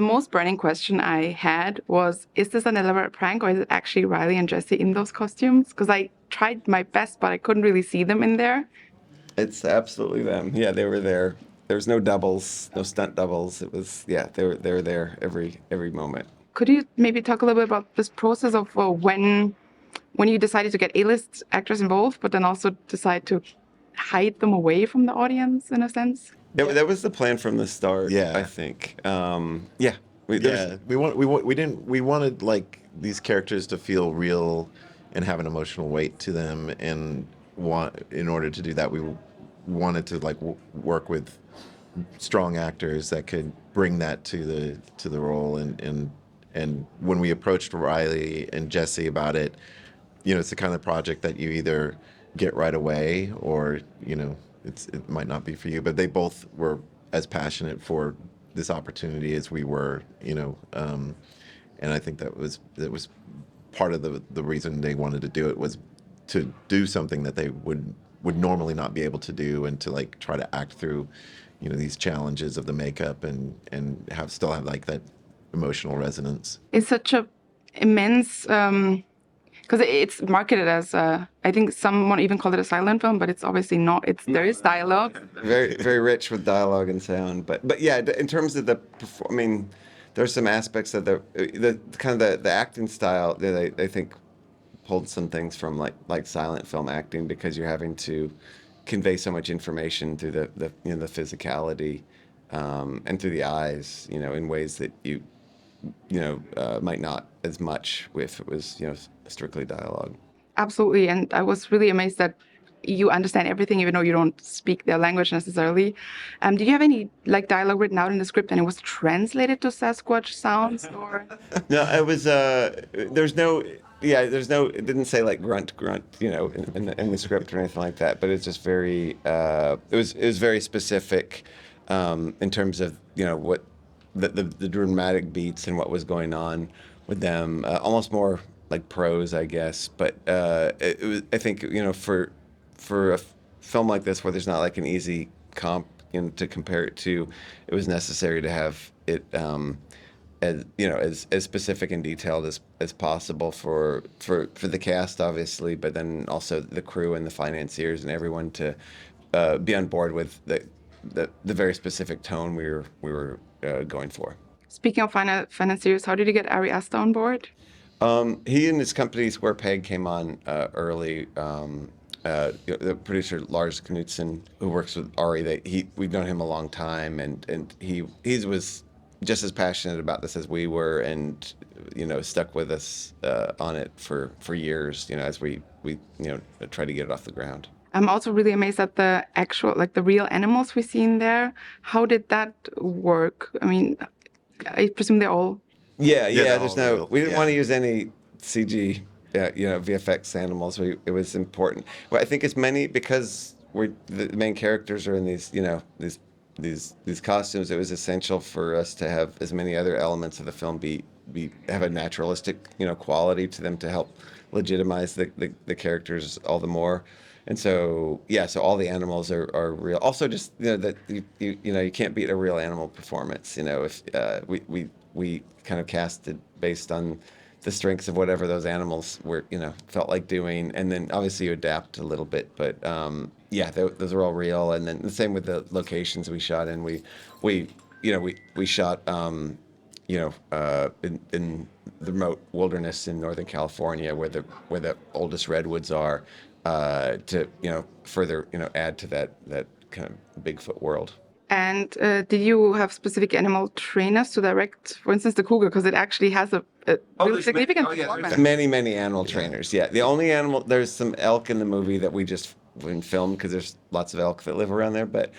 The most burning question I had was, is this an elaborate prank or is it actually Riley and Jesse in those costumes? Because I tried my best, but I couldn't really see them in there. It's absolutely them. Yeah, they were there. There was no doubles, no stunt doubles. It was yeah, they were there every moment. Could you maybe talk a little bit about this process of when you decided to get A-list actors involved, but then also decide to hide them away from the audience in a sense? That was the plan from the start, I Yeah. think. Yeah, Yeah, we wanted like these characters to feel real and have an emotional weight to them, and want in order to do that, we wanted to like work with strong actors that could bring that to the role, and when we approached Riley and Jesse about it, it's the kind of project that you either get right away or it might not be for you, but they both were as passionate for this opportunity as we were, and I think that was part of the reason they wanted to do it, was to do something that they would normally not be able to do, and to like try to act through these challenges of the makeup, and still have like that emotional resonance. It's such a immense because it's marketed as I think someone even called it a silent film, but it's obviously not. There is dialogue. Very rich with dialogue and sound. But yeah, in terms of I mean, there's some aspects of the kind of the acting style that I think pulled some things from like silent film acting, because you're having to convey so much information through the physicality and through the eyes, in ways that might not as much if it was strictly dialogue. Absolutely, and I was really amazed that you understand everything, even though you don't speak their language necessarily. Did you have any like dialogue written out in the script and it was translated to Sasquatch sounds, or? No, it was there's no it didn't say like grunt in the script or anything like that, but it's just very it was very specific in terms of what the dramatic beats and what was going on with them, almost more like prose, I guess. But it was, I think, for a film like this, where there's not like an easy comp to compare it to, it was necessary to have it as specific and detailed as possible for the cast, obviously, but then also the crew and the financiers and everyone to be on board with the very specific tone we were going for. Speaking of financiers, how did you get Ari Aster on board? He and his company Square Peg came on early. The producer Lars Knudsen, who works with Ari, we've known him a long time, and he was just as passionate about this as we were, and stuck with us on it for years. As we try to get it off the ground. I'm also really amazed at the actual, like the real animals we see in there. How did that work? I mean, I presume they're all. Yeah. they're There's all no. real. We didn't Yeah. want to use any CG, VFX animals. It was important. Well, I think as many, because the main characters are in these, these costumes. It was essential for us to have as many other elements of the film have a naturalistic, quality to them, to help legitimize the characters all the more. And so, so all the animals are real. Also, just that you can't beat a real animal performance. If we kind of casted based on the strengths of whatever those animals were, felt like doing, and then obviously you adapt a little bit. But those are all real. And then the same with the locations we shot in. We shot in the remote wilderness in Northern California, where the oldest redwoods are. To further add to that kind of Bigfoot world. And did you have specific animal trainers to direct, for instance, the cougar, because it actually has a really significant performance? Many animal trainers. Yeah, the only animal, there's some elk in the movie that we just filmed because there's lots of elk that live around there, but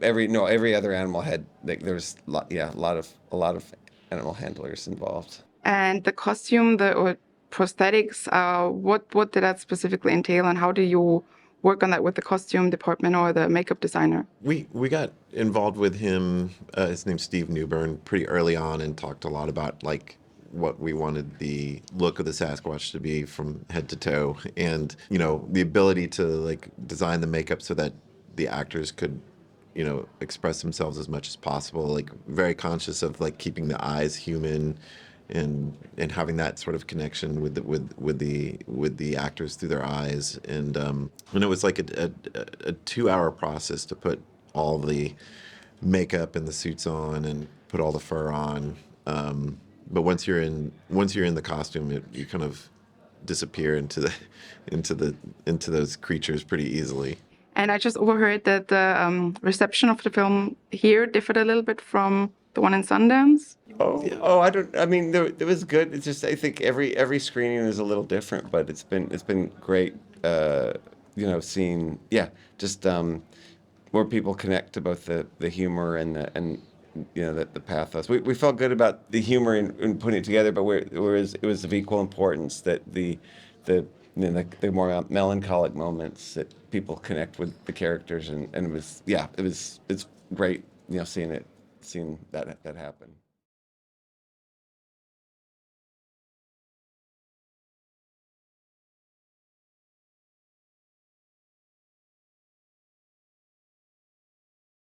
every other animal had there's a lot of animal handlers involved. And the costume, or prosthetics, what did that specifically entail, and how do you work on that with the costume department or the makeup designer? We got involved with him, his name's Steve Newburn, pretty early on, and talked a lot about like what we wanted the look of the Sasquatch to be from head to toe, and the ability to like design the makeup so that the actors could express themselves as much as possible. Like very conscious of like keeping the eyes human, and having that sort of connection with the actors through their eyes. And it was like a 2 hour process to put all the makeup and the suits on and put all the fur on. But once you're in the costume, you kind of disappear into those creatures pretty easily. And I just overheard that the reception of the film here differed a little bit from the one in Sundance. I don't. I mean, it was good. It's just I think every screening is a little different, but it's been great. Seeing just where people connect to both the humor and the pathos. We felt good about the humor in putting it together, but whereas it was of equal importance that the more melancholic moments that people connect with the characters, and it's great seeing that happen.